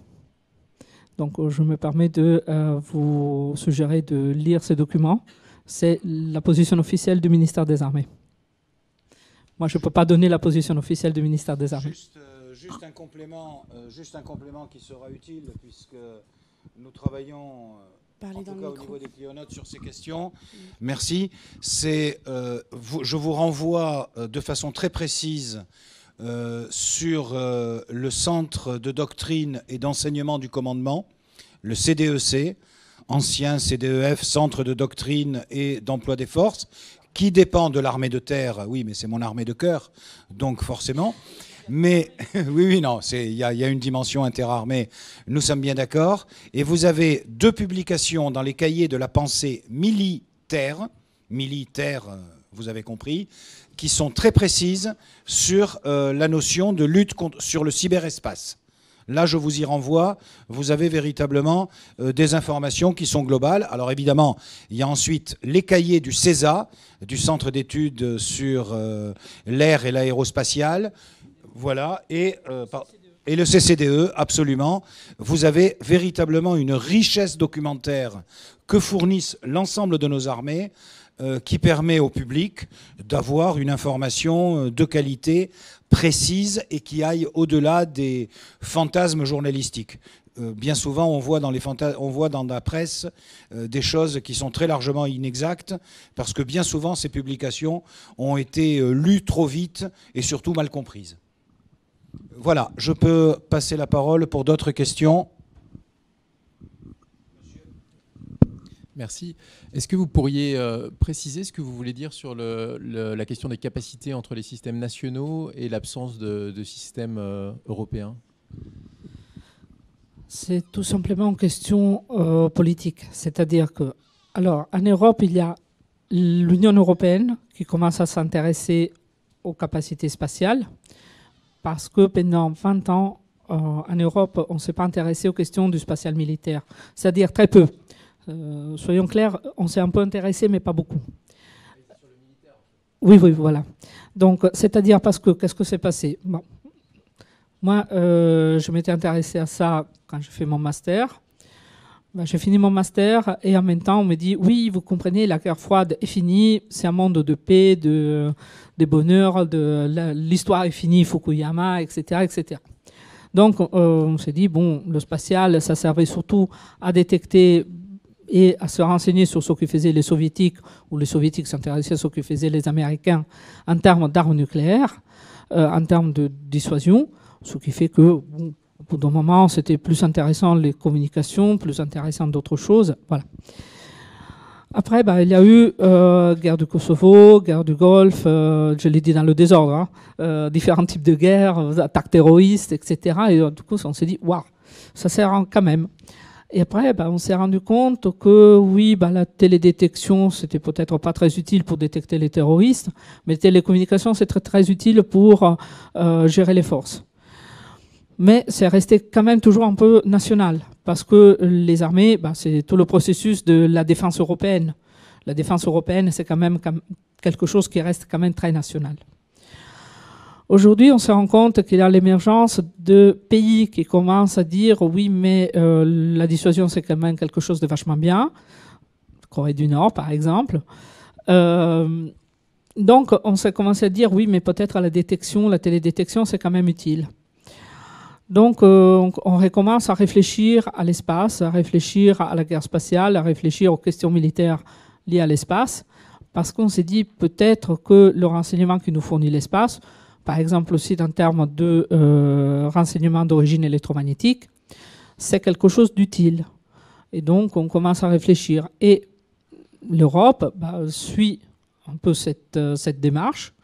Donc, je me permets de vous suggérer de lire ces documents. C'est la position officielle du ministère des Armées. Moi, je ne peux pas donner la position officielle du ministère des Armées. Juste un complément qui sera utile, puisque nous travaillons, en tout cas au niveau des clionotes, sur ces questions. Merci. Je vous renvoie de façon très précise sur le Centre de doctrine et d'enseignement du commandement, le CDEC, ancien CDEF, Centre de doctrine et d'emploi des forces, qui dépend de l'armée de terre. Oui, mais c'est mon armée de cœur, donc forcément. Mais oui, non, il y a une dimension interarmée, nous sommes bien d'accord. Et vous avez 2 publications dans les cahiers de la pensée militaire, vous avez compris, qui sont très précises sur la notion de lutte sur le cyberespace. Là, je vous y renvoie. Vous avez véritablement des informations qui sont globales. Alors évidemment, il y a ensuite les cahiers du CESA, du Centre d'études sur l'air et l'aérospatial. Voilà. Et le CCDE, absolument. Vous avez véritablement une richesse documentaire que fournissent l'ensemble de nos armées qui permet au public d'avoir une information de qualité précise et qui aille au-delà des fantasmes journalistiques. Bien souvent, on voit dans la presse des choses qui sont très largement inexactes, parce que bien souvent, ces publications ont été lues trop vite et surtout mal comprises. Voilà, je peux passer la parole pour d'autres questions. Merci. Est-ce que vous pourriez préciser ce que vous voulez dire sur la question des capacités entre les systèmes nationaux et l'absence de systèmes européens? C'est tout simplement une question politique. C'est-à-dire que, alors, en Europe, il y a l'Union européenne qui commence à s'intéresser aux capacités spatiales, parce que pendant 20 ans, en Europe, on ne s'est pas intéressé aux questions du spatial militaire. C'est-à-dire très peu. Soyons clairs, on s'est un peu intéressé, mais pas beaucoup. Oui, voilà. Donc, c'est-à-dire parce que, qu'est-ce que s'est passé? Bon. Moi, je m'étais intéressé à ça quand j'ai fait mon master. Ben, j'ai fini mon master et en même temps, on me dit, oui, vous comprenez, la guerre froide est finie, c'est un monde de paix, de bonheur, l'histoire est finie, Fukuyama, etc., etc. Donc, on s'est dit, bon, le spatial, ça servait surtout à détecter et à se renseigner sur ce que faisaient les soviétiques, ou les soviétiques s'intéressaient à ce que faisaient les Américains en termes d'armes nucléaires, en termes de dissuasion, ce qui fait que, bon, au bout d'un moment, c'était plus intéressant les communications, plus intéressant d'autres choses. Voilà. Après, ben, il y a eu guerre du Kosovo, guerre du Golfe, je l'ai dit dans le désordre, hein, différents types de guerres, attaques terroristes, etc. Et du coup, on s'est dit, waouh, ça sert quand même. Et après, ben, on s'est rendu compte que oui, ben, la télédétection, c'était peut-être pas très utile pour détecter les terroristes, mais les télécommunications, c'est très, très utile pour gérer les forces. Mais c'est resté quand même toujours un peu national, parce que les armées, ben, c'est tout le processus de la défense européenne. La défense européenne, c'est quand même quelque chose qui reste quand même très national. Aujourd'hui, on se rend compte qu'il y a l'émergence de pays qui commencent à dire oui, mais la dissuasion, c'est quand même quelque chose de vachement bien. Corée du Nord, par exemple. Donc, on s'est commencé à dire oui, mais peut-être la détection, la télédétection, c'est quand même utile. Donc, on recommence à réfléchir à l'espace, à réfléchir à la guerre spatiale, à réfléchir aux questions militaires liées à l'espace, parce qu'on s'est dit peut-être que le renseignement qui nous fournit l'espace, par exemple aussi en termes de renseignement d'origine électromagnétique, c'est quelque chose d'utile. Et donc, on commence à réfléchir. Et l'Europe suit un peu cette démarche,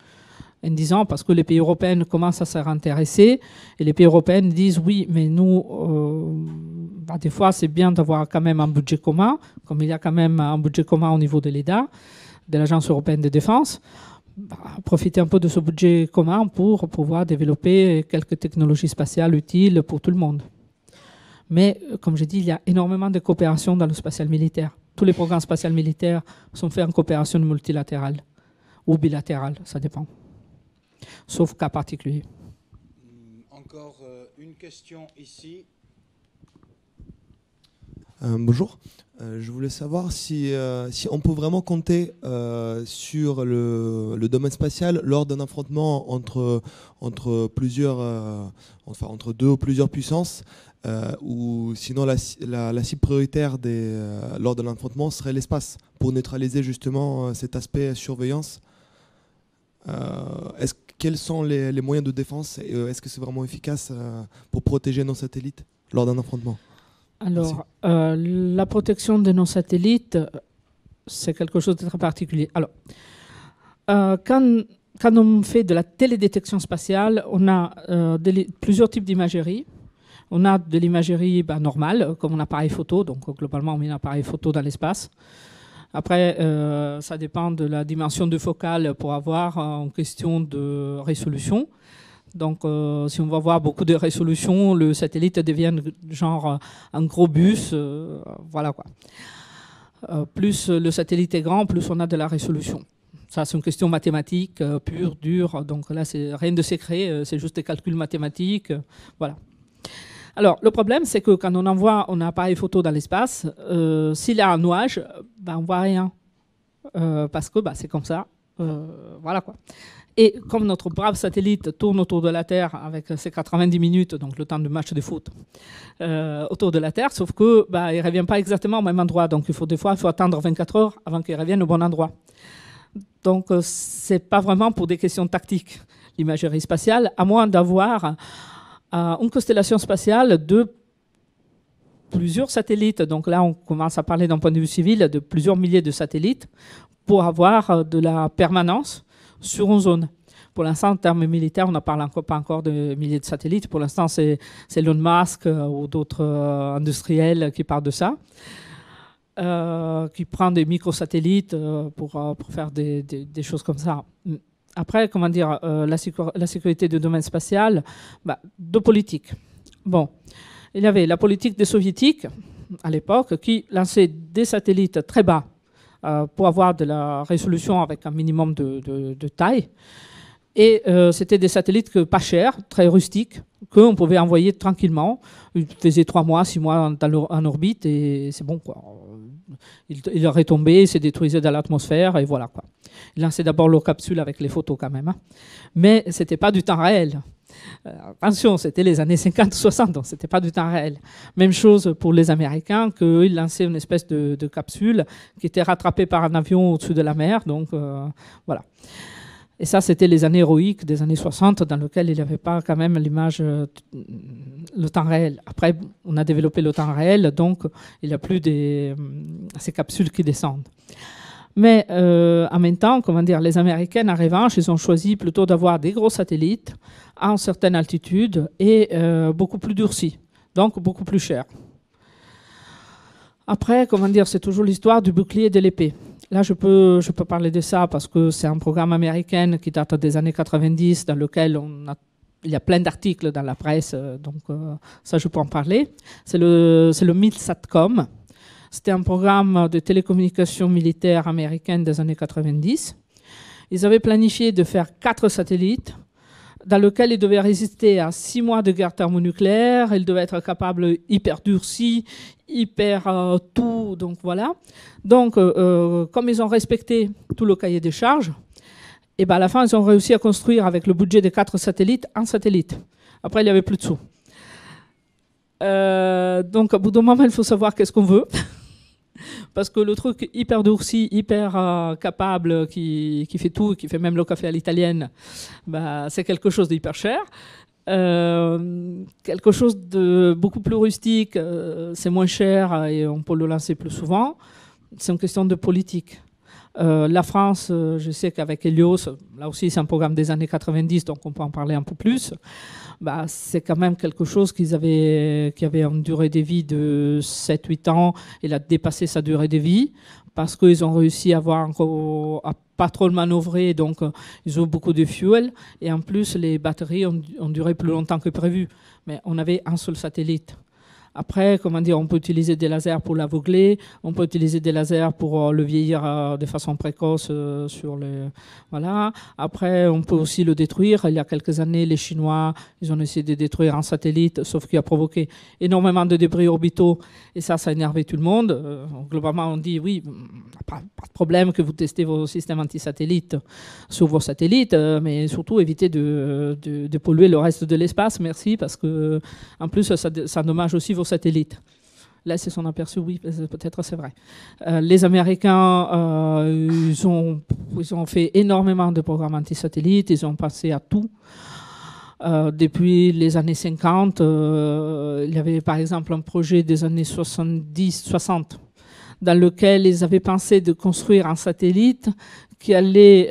en disant, parce que les pays européens commencent à s'y intéresser, et les pays européens disent, oui, mais nous, des fois, c'est bien d'avoir quand même un budget commun, comme il y a quand même un budget commun au niveau de l'EDA, de l'Agence européenne de défense, profiter un peu de ce budget commun pour pouvoir développer quelques technologies spatiales utiles pour tout le monde. Mais, comme je dis, il y a énormément de coopération dans le spatial militaire. Tous les programmes spatials militaires sont faits en coopération multilatérale ou bilatérale, ça dépend. Sauf cas particulier. Encore une question ici. Bonjour. Je voulais savoir si on peut vraiment compter sur le domaine spatial lors d'un affrontement entre deux ou plusieurs puissances, ou sinon la cible prioritaire lors d'un affrontement serait l'espace, pour neutraliser justement cet aspect surveillance. Quels sont les moyens de défense et est-ce que c'est vraiment efficace pour protéger nos satellites lors d'un affrontement? Alors, la protection de nos satellites, c'est quelque chose de très particulier. Alors, quand on fait de la télédétection spatiale, on a plusieurs types d'imagerie. On a de l'imagerie normale, comme un appareil photo. Donc, globalement, on met un appareil photo dans l'espace. Après, ça dépend de la dimension de focale pour avoir en question de résolution. Donc, si on va voir beaucoup de résolution, le satellite devient genre un gros bus. Voilà quoi. Plus le satellite est grand, plus on a de la résolution. Ça, c'est une question mathématique pure, dure. Donc là, c'est rien de secret, c'est juste des calculs mathématiques. Voilà. Alors, le problème, c'est que quand on envoie un appareil photo dans l'espace, s'il y a un nuage, on ne voit rien. Parce que c'est comme ça. Voilà quoi. Et comme notre brave satellite tourne autour de la Terre avec ses 90 minutes, donc le temps du match de foot, autour de la Terre, sauf qu'il ne revient pas exactement au même endroit. Donc des fois, il faut attendre 24 heures avant qu'il revienne au bon endroit. Donc ce n'est pas vraiment pour des questions tactiques, l'imagerie spatiale, à moins d'avoir une constellation spatiale de plusieurs satellites. Donc là, on commence à parler d'un point de vue civil de plusieurs milliers de satellites pour avoir de la permanence sur une zone. Pour l'instant, en termes militaires, on ne parle pas encore de milliers de satellites. Pour l'instant, c'est Elon Musk ou d'autres industriels qui parlent de ça, qui prennent des microsatellites pour faire des choses comme ça. Après, comment dire, la sécurité du domaine spatial, deux politiques. Bon, il y avait la politique des soviétiques, à l'époque, qui lançait des satellites très bas pour avoir de la résolution avec un minimum de taille. Et c'était des satellites pas chers, très rustiques, qu'on pouvait envoyer tranquillement. Ils faisaient 3 mois, 6 mois en orbite et c'est bon, quoi. Ils retombaient, ils se détruisaient dans l'atmosphère et voilà, quoi. Ils lançaient d'abord leur capsule avec les photos quand même. Hein. Mais ce n'était pas du temps réel. Attention, c'était les années 50-60, donc ce n'était pas du temps réel. Même chose pour les Américains, qu'ils lançaient une espèce de capsule qui était rattrapée par un avion au-dessus de la mer. Donc voilà. Et ça, c'était les années héroïques des années 60, dans lesquelles il n'y avait pas quand même l'image, le temps réel. Après, on a développé le temps réel, donc il n'y a plus ces capsules qui descendent. Mais en même temps, comment dire, les Américains, en revanche, ils ont choisi plutôt d'avoir des gros satellites à une certaine altitude et beaucoup plus durcis, donc beaucoup plus chers. Après, comment dire, c'est toujours l'histoire du bouclier et de l'épée. Là, je peux parler de ça parce que c'est un programme américain qui date des années 90 dans lequel il y a plein d'articles dans la presse, donc ça, je peux en parler. C'est le MILSATCOM. C'était un programme de télécommunications militaires américain des années 90. Ils avaient planifié de faire 4 satellites dans lesquels ils devaient résister à 6 mois de guerre thermonucléaire. Ils devaient être capables hyper durcis, hyper tout. Donc voilà. Donc, comme ils ont respecté tout le cahier des charges, et à la fin, ils ont réussi à construire avec le budget de 4 satellites, un satellite. Après, il n'y avait plus de sous. Donc, au bout d'un moment, il faut savoir qu'est-ce qu'on veut. Parce que le truc hyper durci, hyper capable, qui fait tout, qui fait même le café à l'italienne, c'est quelque chose d'hyper cher. Quelque chose de beaucoup plus rustique, c'est moins cher et on peut le lancer plus souvent. C'est une question de politique. La France, je sais qu'avec Helios, là aussi c'est un programme des années 90, donc on peut en parler un peu plus. Bah, c'est quand même quelque chose qui avait une durée de vie de 7-8 ans. Il a dépassé sa durée de vie parce qu'ils ont réussi à pas trop le manœuvrer, donc ils ont beaucoup de fuel. Et en plus, les batteries ont duré plus longtemps que prévu. Mais on avait un seul satellite. Après, comment dire, on peut utiliser des lasers pour l'aveugler, on peut utiliser des lasers pour le vieillir de façon précoce sur les... Voilà. Après, on peut aussi le détruire. Il y a quelques années, les Chinois, ils ont essayé de détruire un satellite, sauf qu'il a provoqué énormément de débris orbitaux, et ça a énervé tout le monde. Globalement, on dit, oui, pas de problème que vous testez vos systèmes anti-satellites sur vos satellites, mais surtout évitez de polluer le reste de l'espace, merci, parce que en plus, ça endommage aussi vos satellites. Là, c'est son aperçu, oui, peut-être c'est vrai. Les Américains, ils ont fait énormément de programmes anti-satellites, ils ont passé à tout. Depuis les années 50, il y avait par exemple un projet des années 70-60 dans lequel ils avaient pensé de construire un satellite qui allait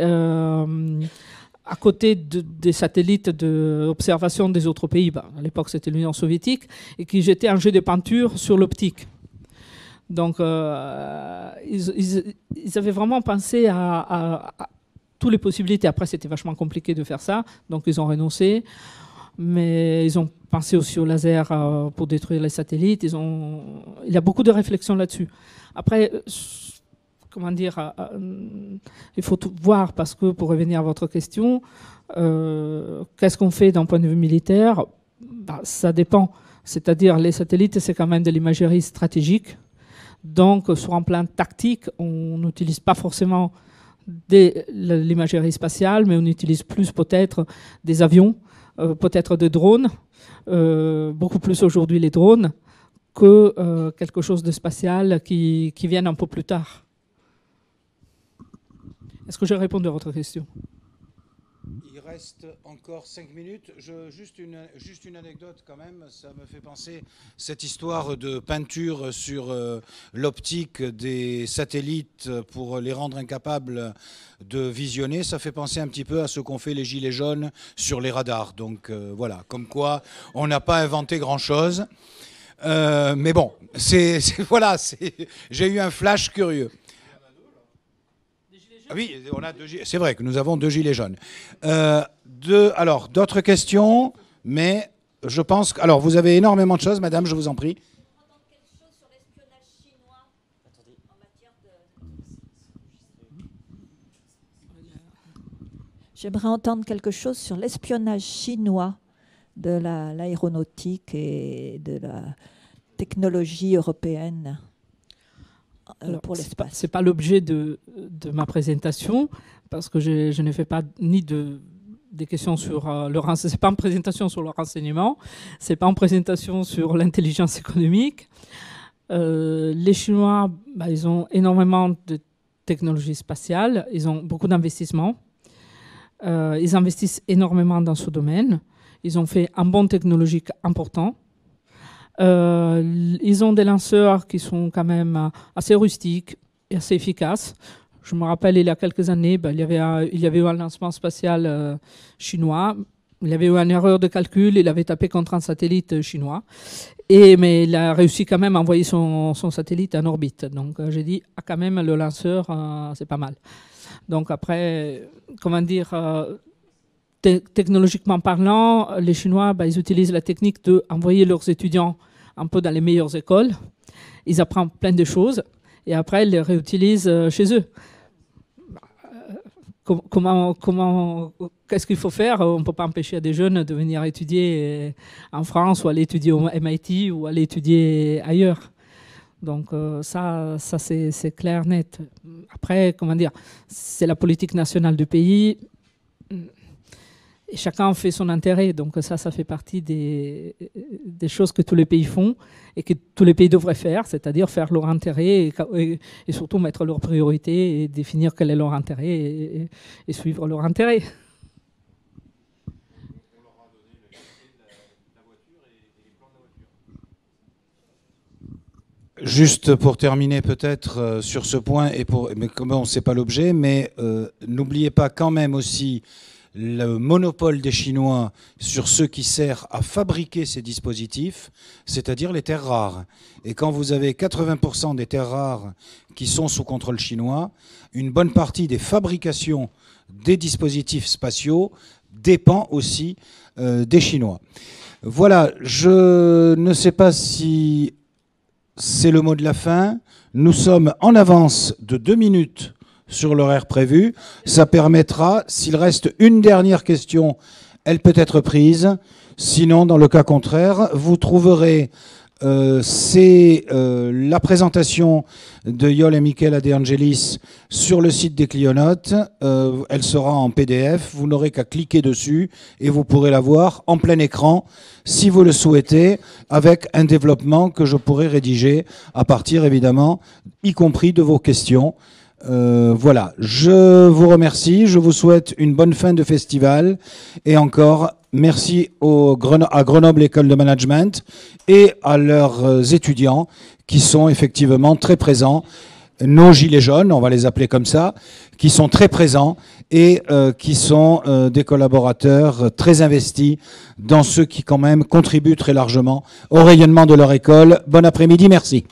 à côté des satellites d'observation des autres pays. À l'époque, c'était l'Union soviétique, et qui jetait un jet de peinture sur l'optique. Donc, ils avaient vraiment pensé à toutes les possibilités. Après, c'était vachement compliqué de faire ça, donc ils ont renoncé. Mais ils ont pensé aussi au laser pour détruire les satellites. Il y a beaucoup de réflexions là-dessus. Après, comment dire, il faut tout voir, parce que pour revenir à votre question, qu'est-ce qu'on fait d'un point de vue militaire? Ça dépend. C'est-à-dire, les satellites, c'est quand même de l'imagerie stratégique. Donc, sur un plan tactique, on n'utilise pas forcément l'imagerie spatiale, mais on utilise plus peut-être des avions, peut-être des drones, beaucoup plus aujourd'hui les drones, que quelque chose de spatial qui vienne un peu plus tard. Est-ce que j'ai répondu à votre question? Il reste encore 5 minutes. Juste une anecdote quand même, ça me fait penser, cette histoire de peinture sur l'optique des satellites pour les rendre incapables de visionner, ça fait penser un petit peu à ce qu'ont fait les gilets jaunes sur les radars. Donc voilà, comme quoi on n'a pas inventé grand-chose. Mais bon, voilà, j'ai eu un flash curieux. Oui, c'est vrai que nous avons 2 gilets jaunes. Alors, d'autres questions, mais je pense que... Alors, vous avez énormément de choses, madame, je vous en prie. J'aimerais entendre quelque chose sur l'espionnage chinois de l'aéronautique et de la technologie européenne. Pour l'espace. C'est pas l'objet de ma présentation, parce que je ne fais pas ni des questions sur le renseignement. C'est pas une présentation sur le renseignement, c'est pas une présentation sur l'intelligence économique. Les Chinois, ils ont énormément de technologies spatiales, ils ont beaucoup d'investissements, ils investissent énormément dans ce domaine, ils ont fait un bond technologique important. Ils ont des lanceurs qui sont quand même assez rustiques et assez efficaces. Je me rappelle, il y a quelques années, il y avait eu un lancement spatial chinois. Il y avait eu une erreur de calcul, il avait tapé contre un satellite chinois. Mais il a réussi quand même à envoyer son satellite en orbite. Donc j'ai dit, quand même, le lanceur, c'est pas mal. Donc après, comment dire... technologiquement parlant, les Chinois, ils utilisent la technique d'envoyer leurs étudiants un peu dans les meilleures écoles. Ils apprennent plein de choses et après, ils les réutilisent chez eux. Qu'est-ce qu'il faut faire? On ne peut pas empêcher des jeunes de venir étudier en France ou aller étudier au MIT ou aller étudier ailleurs. Donc ça c'est clair, net. Après, comment dire, c'est la politique nationale du pays. Et chacun fait son intérêt, donc ça fait partie des choses que tous les pays font et que tous les pays devraient faire, c'est-à-dire faire leur intérêt et surtout mettre leurs priorités et définir quel est leur intérêt et suivre leur intérêt. On leur a donné la voiture et les plans de la voiture. Juste pour terminer peut-être sur ce point, mais comme on ne sait pas l'objet, mais n'oubliez pas quand même aussi le monopole des Chinois sur ce qui sert à fabriquer ces dispositifs, c'est-à-dire les terres rares. Et quand vous avez 80% des terres rares qui sont sous contrôle chinois, une bonne partie des fabrications des dispositifs spatiaux dépend aussi des Chinois. Voilà, je ne sais pas si c'est le mot de la fin. Nous sommes en avance de 2 minutes sur l'horaire prévu. Ça permettra, s'il reste une dernière question, elle peut être prise. Sinon, dans le cas contraire, vous trouverez la présentation de Yol et Michaela De Angelis sur le site des Clionotes. Elle sera en PDF. Vous n'aurez qu'à cliquer dessus et vous pourrez la voir en plein écran, si vous le souhaitez, avec un développement que je pourrai rédiger à partir, évidemment, y compris de vos questions. Voilà, je vous remercie, je vous souhaite une bonne fin de festival et encore merci à Grenoble École de Management et à leurs étudiants qui sont effectivement très présents, nos gilets jaunes, on va les appeler comme ça, qui sont très présents et qui sont des collaborateurs très investis dans ceux qui quand même contribuent très largement au rayonnement de leur école. Bon après-midi, merci.